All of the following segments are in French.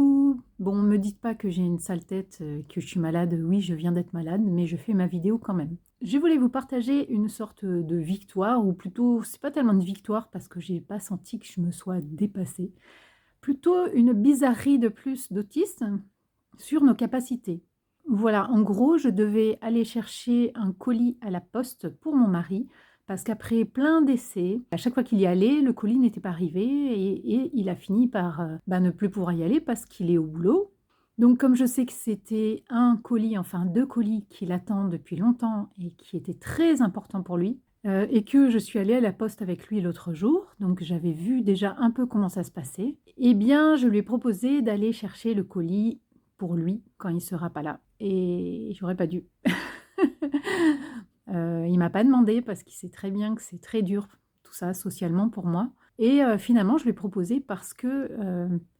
Coucou! Bon, me dites pas que j'ai une sale tête, que je suis malade. Oui, je viens d'être malade, mais je fais ma vidéo quand même. Je voulais vous partager une sorte de victoire, ou plutôt, c'est pas tellement une victoire parce que j'ai pas senti que je me sois dépassée. Plutôt une bizarrerie de plus d'autistes sur nos capacités. Voilà, en gros, je devais aller chercher un colis à la poste pour mon mari, parce qu'après plein d'essais, à chaque fois qu'il y allait, le colis n'était pas arrivé et il a fini par ne plus pouvoir y aller parce qu'il est au boulot. Donc comme je sais que c'était un colis, enfin 2 colis qu'il attend depuis longtemps et qui étaient très importants pour lui, et que je suis allée à la poste avec lui l'autre jour, donc j'avais vu déjà un peu comment ça se passait, eh bien je lui ai proposé d'aller chercher le colis pour lui quand il sera pas là et j'aurais pas dû. Il m'a pas demandé parce qu'il sait très bien que c'est très dur tout ça socialement pour moi et finalement je lui ai proposé parce que,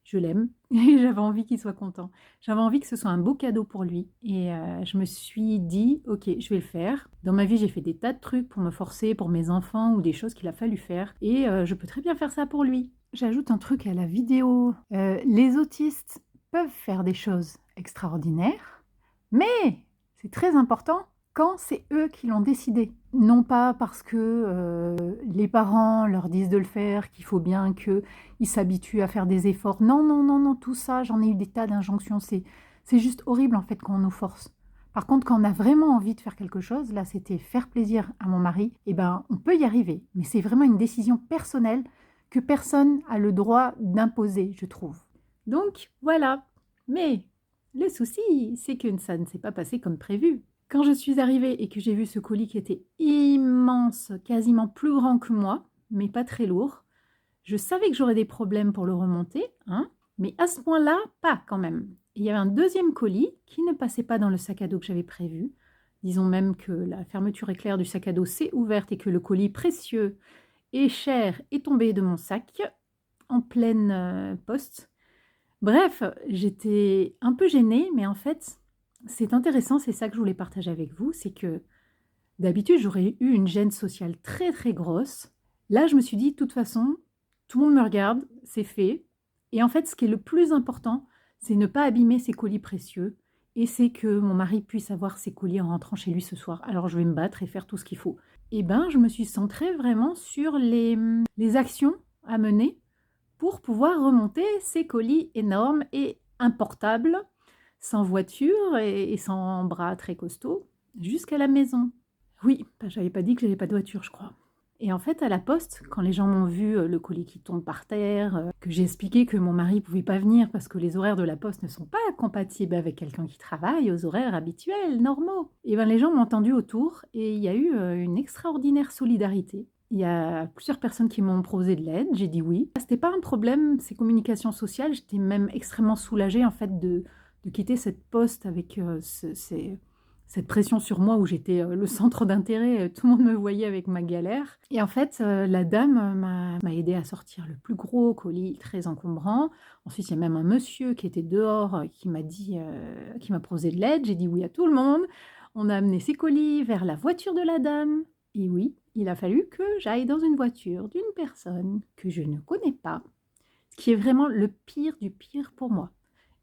je l'aime et j'avais envie qu'il soit content. J'avais envie que ce soit un beau cadeau pour lui et je me suis dit: «OK, je vais le faire». Dans ma vie, j'ai fait des tas de trucs pour me forcer, pour mes enfants ou des choses qu'il a fallu faire et je peux très bien faire ça pour lui. J'ajoute un truc à la vidéo, les autistes peuvent faire des choses extraordinaires, mais c'est très important quand c'est eux qui l'ont décidé. Non pas parce que, les parents leur disent de le faire, qu'il faut bien qu'ils s'habituent à faire des efforts. Non, non, non, non, tout ça, j'en ai eu des tas d'injonctions. C'est juste horrible, en fait, quand on nous force. Par contre, quand on a vraiment envie de faire quelque chose, là, c'était faire plaisir à mon mari, et ben, on peut y arriver. Mais c'est vraiment une décision personnelle que personne a le droit d'imposer, je trouve. Donc, voilà. Mais le souci, c'est que ça ne s'est pas passé comme prévu. Quand je suis arrivée et que j'ai vu ce colis qui était immense, quasiment plus grand que moi, mais pas très lourd, je savais que j'aurais des problèmes pour le remonter, hein, mais à ce point-là, pas quand même. Et il y avait un deuxième colis qui ne passait pas dans le sac à dos que j'avais prévu. Disons même que la fermeture éclair du sac à dos s'est ouverte et que le colis précieux et cher est tombé de mon sac en pleine poste. Bref, j'étais un peu gênée, mais en fait, c'est intéressant, c'est ça que je voulais partager avec vous, c'est que d'habitude, j'aurais eu une gêne sociale très très grosse. Là, je me suis dit, de toute façon, tout le monde me regarde, c'est fait. Et en fait, ce qui est le plus important, c'est ne pas abîmer ses colis précieux. Et c'est que mon mari puisse avoir ses colis en rentrant chez lui ce soir. Alors, je vais me battre et faire tout ce qu'il faut. Et ben, je me suis centrée vraiment sur les actions à mener pour pouvoir remonter ces colis énormes et importables, sans voiture et sans bras très costauds, jusqu'à la maison. Oui, j'avais pas dit que j'avais pas de voiture, je crois. Et en fait, à la poste, quand les gens m'ont vu le colis qui tombe par terre, que j'ai expliqué que mon mari pouvait pas venir parce que les horaires de la poste ne sont pas compatibles avec quelqu'un qui travaille aux horaires habituels, normaux. Et ben les gens m'ont entendu autour et il y a eu une extraordinaire solidarité. Il y a plusieurs personnes qui m'ont proposé de l'aide, j'ai dit oui. C'était pas un problème, ces communications sociales, j'étais même extrêmement soulagée en fait de quitter cette poste avec cette pression sur moi où j'étais le centre d'intérêt, tout le monde me voyait avec ma galère. Et en fait, la dame m'a aidée à sortir le plus gros colis très encombrant. Ensuite, il y a même un monsieur qui était dehors qui m'a dit, qui m'a proposé de l'aide. J'ai dit oui à tout le monde. On a amené ces colis vers la voiture de la dame. Et oui, il a fallu que j'aille dans une voiture d'une personne que je ne connais pas, ce qui est vraiment le pire du pire pour moi.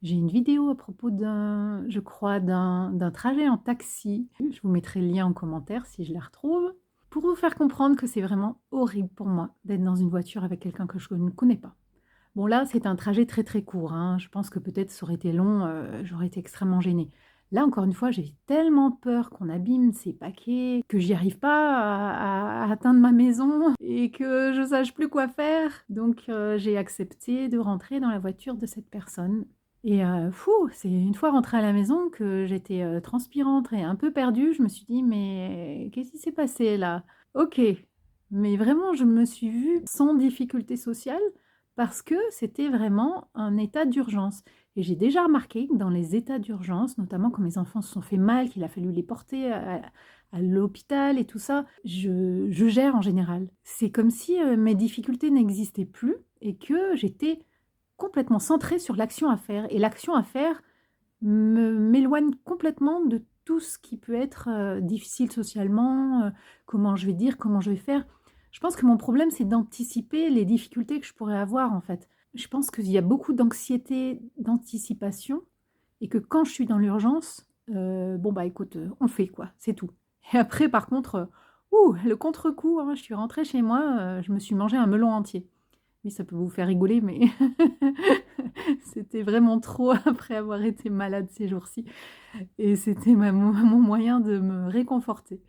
J'ai une vidéo à propos je crois, d'un trajet en taxi. Je vous mettrai le lien en commentaire si je la retrouve, pour vous faire comprendre que c'est vraiment horrible pour moi d'être dans une voiture avec quelqu'un que je ne connais pas. Bon là, c'est un trajet très très court, hein. Je pense que peut-être ça aurait été long, j'aurais été extrêmement gênée. Là, encore une fois, j'ai tellement peur qu'on abîme ces paquets, que j'y arrive pas à atteindre ma maison et que je sache plus quoi faire. Donc j'ai accepté de rentrer dans la voiture de cette personne. Et c'est une fois rentrée à la maison que j'étais, transpirante et un peu perdue. Je me suis dit: «Mais qu'est-ce qui s'est passé là?» OK, mais vraiment je me suis vue sans difficulté sociale parce que c'était vraiment un état d'urgence et j'ai déjà remarqué que dans les états d'urgence, notamment quand mes enfants se sont fait mal, qu'il a fallu les porter à l'hôpital et tout ça, je gère en général. C'est comme si, mes difficultés n'existaient plus et que j'étais complètement centrée sur l'action à faire et l'action à faire m'éloigne complètement de tout ce qui peut être, difficile socialement, comment je vais dire, comment je vais faire. Je pense que mon problème, c'est d'anticiper les difficultés que je pourrais avoir, en fait. je pense qu'il y a beaucoup d'anxiété, d'anticipation et que quand je suis dans l'urgence, bon, bah, écoute, on le fait quoi, c'est tout. Et après par contre, le contre-coup, hein, je suis rentrée chez moi, je me suis mangé un melon entier. Oui, ça peut vous faire rigoler, mais c'était vraiment trop après avoir été malade ces jours-ci et c'était mon moyen de me réconforter.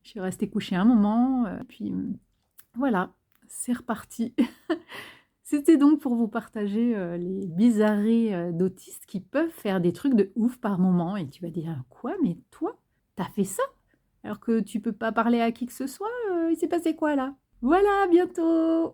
Je suis restée couchée un moment, puis, voilà, c'est reparti. C'était donc pour vous partager, les bizarreries, d'autistes qui peuvent faire des trucs de ouf par moment et tu vas dire: «Quoi? Mais toi, tu as fait ça? Alors que tu peux pas parler à qui que ce soit, il s'est passé quoi là?» Voilà, à bientôt!